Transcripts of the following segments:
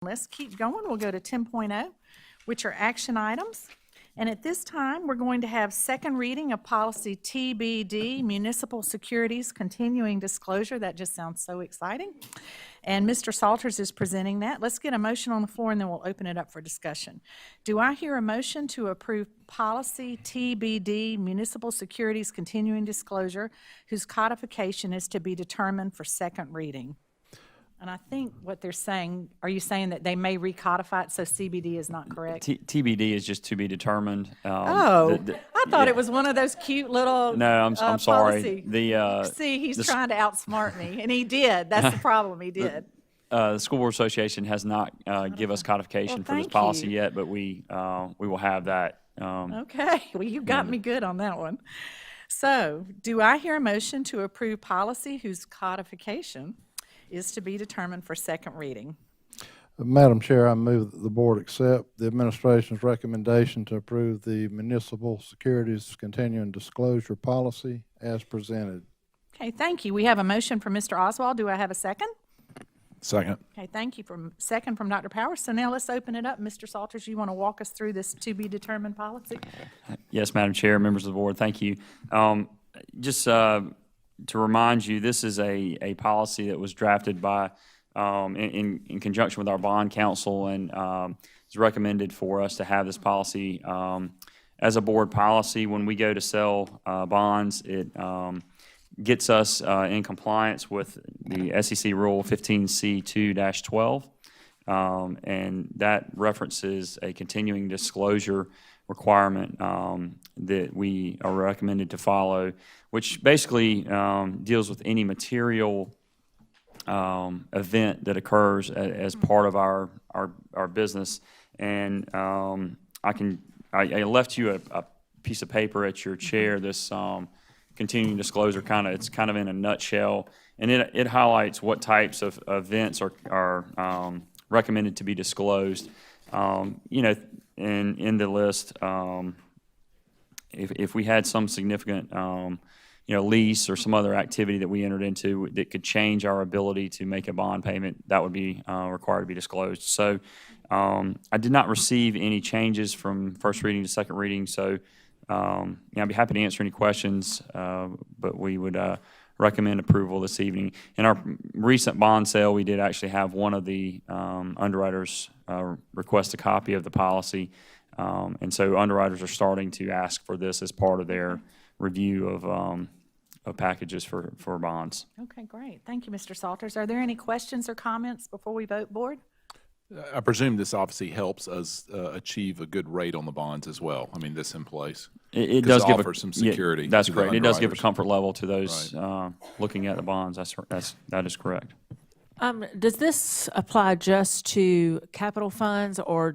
Let's keep going. We'll go to 10.0, which are action items. And at this time, we're going to have second reading of policy TBD, municipal securities continuing disclosure. That just sounds so exciting. And Mr. Salters is presenting that. Let's get a motion on the floor, and then we'll open it up for discussion. Do I hear a motion to approve policy TBD, municipal securities continuing disclosure, whose codification is to be determined for second reading? And I think what they're saying, are you saying that they may recodify it so CBD is not correct? TBD is just to be determined. I thought it was one of those cute little No, I'm sorry. Policy. See, he's trying to outsmart me, and he did. That's the problem, he did. The School Board Association has not give us codification for this policy yet, but we will have that. Okay, well, you got me good on that one. So, do I hear a motion to approve policy whose codification is to be determined for second reading? Madam Chair, I move that the board accept the administration's recommendation to approve the municipal securities continuing disclosure policy as presented. Okay, thank you. We have a motion from Mr. Oswald. Do I have a second? Second. Okay, thank you. Second from Dr. Powers. So now let's open it up. Mr. Salters, you want to walk us through this to be determined policy? Yes, Madam Chair, members of the board, thank you. To remind you, this is a policy that was drafted by in conjunction with our bond counsel, and it's recommended for us to have this policy as a board policy. When we go to sell bonds, it gets us in compliance with the SEC Rule 15C2-12, and that references a continuing disclosure requirement that we are recommended to follow, which basically deals with any material event that occurs as part of our business. And I left you a piece of paper at your chair, this continuing disclosure, it's kind of in a nutshell, and it highlights what types of events are recommended to be disclosed. In the list, if we had some significant lease or some other activity that we entered into that could change our ability to make a bond payment, that would be required to be disclosed. So I did not receive any changes from first reading to second reading, so I'd be happy to answer any questions, but we would recommend approval this evening. In our recent bond sale, we did actually have one of the underwriters request a copy of the policy, and so underwriters are starting to ask for this as part of their review of packages for bonds. Okay, great. Thank you, Mr. Salters. Are there any questions or comments before we vote, board? I presume this obviously helps us achieve a good rate on the bonds as well. I mean, this in place. It does give some security. That's correct. It does give a comfort level to those looking at the bonds. That is correct. Does this apply just to capital funds, or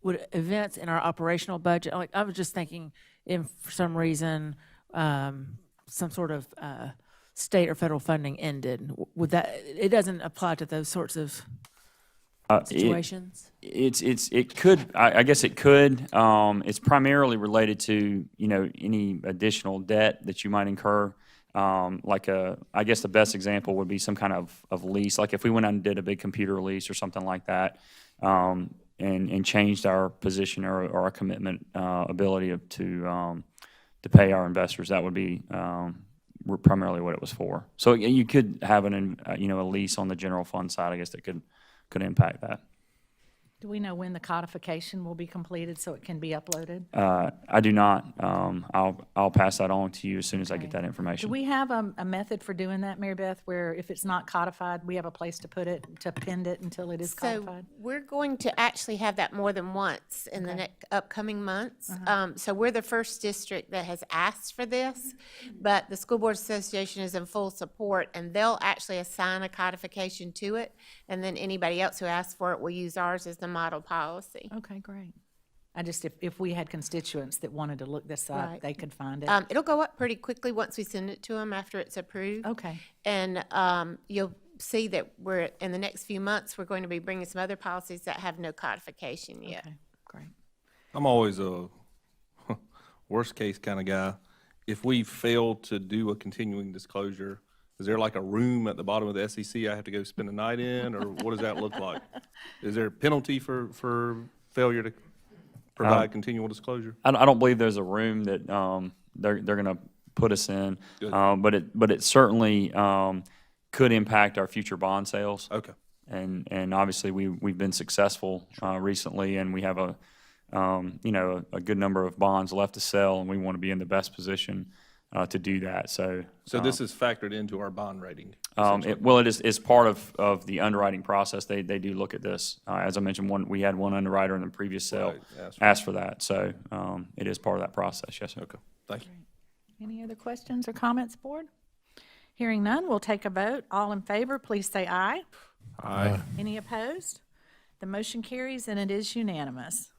would events in our operational budget? Like, I was just thinking, if for some reason some sort of state or federal funding ended, would that? It doesn't apply to those sorts of situations. It could. I guess it could. It's primarily related to any additional debt that you might incur. I guess the best example would be some kind of lease. Like if we went out and did a big computer lease or something like that, and changed our position or our commitment ability to pay our investors, that would be primarily what it was for. So you could have a lease on the general fund side, I guess, that could impact that. Do we know when the codification will be completed so it can be uploaded? I do not. I'll pass that on to you as soon as I get that information. Do we have a method for doing that, Mary Beth, where if it's not codified, we have a place to put it, to pin it until it is codified? So we're going to actually have that more than once in the upcoming months. So we're the first district that has asked for this, but the School Board Association is in full support, and they'll actually assign a codification to it, and then anybody else who asks for it will use ours as the model policy. Okay, great. I just, if we had constituents that wanted to look this up, they could find it. It'll go up pretty quickly once we send it to them after it's approved. Okay. And you'll see that we're, in the next few months, we're going to be bringing some other policies that have no codification yet. Okay, great. I'm always a worst case kind of guy. If we fail to do a continuing disclosure Is there like a room at the bottom of the SEC I have to go spend a night in, or what does that look like? Is there a penalty for failure to provide continual disclosure? I don't believe there's a room that they're going to put us in, Good. but it certainly could impact our future bond sales. Okay. And obviously we've been successful recently, and we have a good number of bonds left to sell, and we want to be in the best position to do that. So this is factored into our bond rating? it's part of the underwriting process. They do look at this. As I mentioned, we had one underwriter in the previous sale Right, ask for that. So it is part of that process. Yes, sir. Okay, thank you. Any other questions or comments, board? Hearing none, we'll take a vote. All in favor, please say aye. Aye. Any opposed? The motion carries and it is unanimous.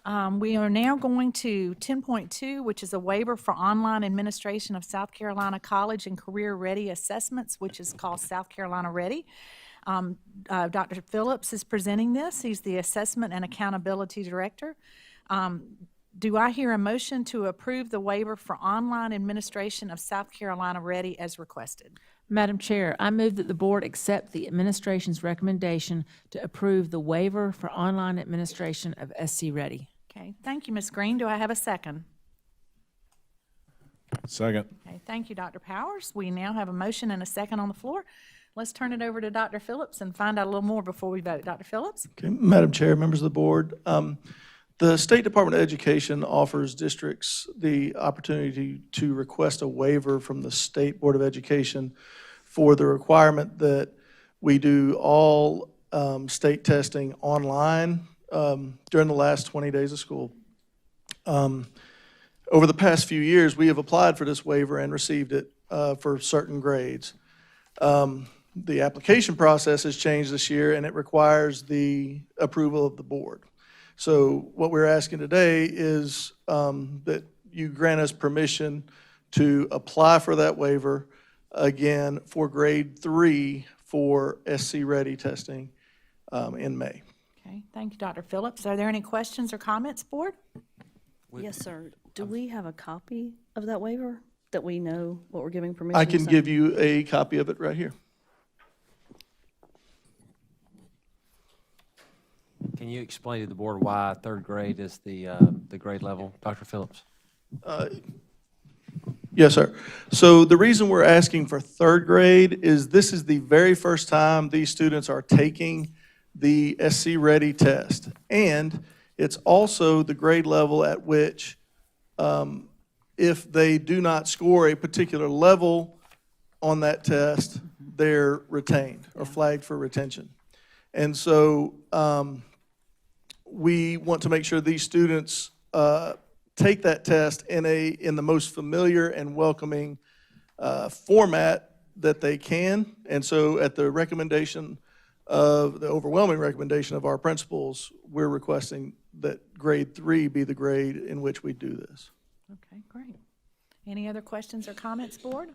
We are now going to 10.2, which is a waiver for online administration of South Carolina College and Career Ready Assessments, which is called South Carolina Ready. Dr. Phillips is presenting this. He's the Assessment and Accountability Director. Do I hear a motion to approve the waiver for online administration of South Carolina Ready as requested? Madam Chair, I move that the board accept the administration's recommendation to approve the waiver for online administration of SCReady. Okay, thank you, Ms. Green. Do I have a second? Second. Okay, thank you, Dr. Powers. We now have a motion and a second on the floor. Let's turn it over to Dr. Phillips and find out a little more before we vote. Dr. Phillips? Okay, Madam Chair, members of the board, the State Department of Education offers districts the opportunity to request a waiver from the State Board of Education for the requirement that we do all state testing online during the last 20 days of school. Over the past few years, we have applied for this waiver and received it for certain grades. The application process has changed this year, and it requires the approval of the board. So what we're asking today is that you grant us permission to apply for that waiver again for grade 3 for SCReady testing in May. Okay, thank you, Dr. Phillips. Are there any questions or comments, board? Yes, sir. Do we have a copy of that waiver that we know what we're giving permission I to can sign? give you a copy of it right here. Can you explain to the board why third grade is the grade level, Dr. Phillips? Yes, sir. So the reason we're asking for third grade is this is the very first time these students are taking the SCReady test. And it's also the grade level at which, if they do not score a particular level on that test, they're retained or flagged for retention. And so we want to make sure these students take that test in the most familiar and welcoming format that they can. And so at the recommendation of the overwhelming recommendation of our principals, we're requesting that grade 3 be the grade in which we do this. Okay, great. Any other questions or comments, board?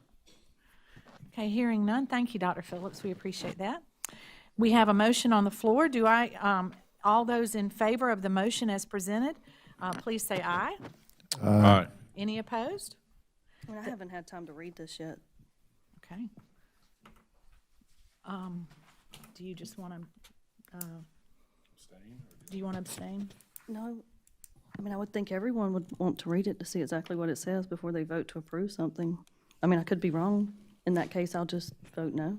Okay, hearing none. Thank you, Dr. Phillips. We appreciate that. We have a motion on the floor. Do all those in favor of the motion as presented, please say aye. Aye. Any opposed? I haven't had time to read this yet. Okay. Do you just want to, do you want to abstain? No, I mean, I would think everyone would want to read it to see exactly what it says before they vote to approve something. I mean, I could be wrong. In that case, I'll just vote no.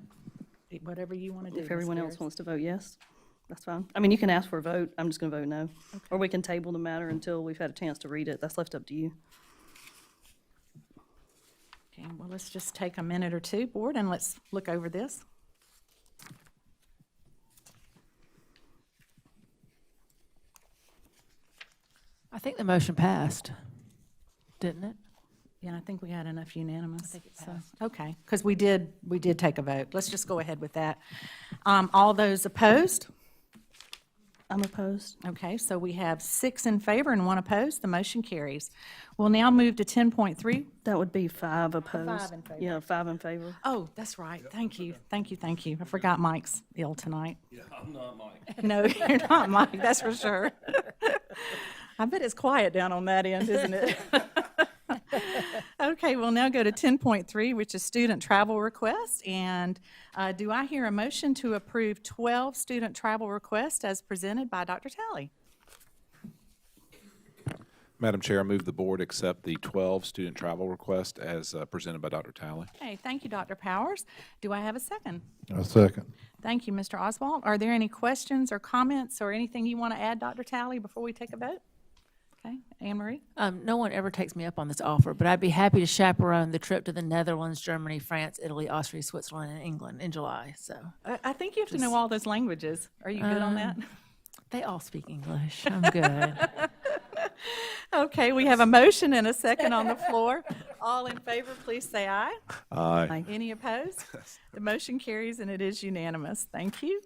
Whatever you want to do. If everyone Ms. else Garris. wants to vote yes, that's fine. I mean, you can ask for a vote. I'm just going to vote no. Or we can table the matter until we've had a chance to read it. That's left up to you. Okay, well, let's just take a minute or two, board, and let's look over this. I think the motion passed, didn't it? Yeah, I think we had enough unanimous. I think it passed. Okay, because we did take a vote. Let's just go ahead with that. All those opposed? I'm opposed. Okay, so we have 6 in favor and 1 opposed. The motion carries. We'll now move to 10.3. That would be 5 opposed. 5 in favor. Yeah, 5 in favor. Oh, that's right. Thank you. Thank you, thank you. I forgot Mike's ill tonight. Yeah, I'm not Mike. No, you're not Mike, that's for sure. I bet it's quiet down on that end, isn't it? Okay, we'll now go to 10.3, which is student travel requests. And do I hear a motion to approve 12 student travel requests as presented by Dr. Talley? Madam Chair, I move the board accept the 12 student travel request as presented by Dr. Talley. Okay, thank you, Dr. Powers. Do I have a second? A second. Thank you, Mr. Oswald. Are there any questions or comments or anything you want to add, Dr. Talley, before we take a vote? Okay, Anne Marie? No one ever takes me up on this offer, but I'd be happy to chaperone the trip to the Netherlands, Germany, France, Italy, Austria, Switzerland, and England in July, so. I think you have to know all those languages. Are you good on that? They all speak English. I'm good. Okay, we have a motion and a second on the floor. All in favor, please say aye. Aye. Any opposed? The motion carries and it is unanimous. Thank you.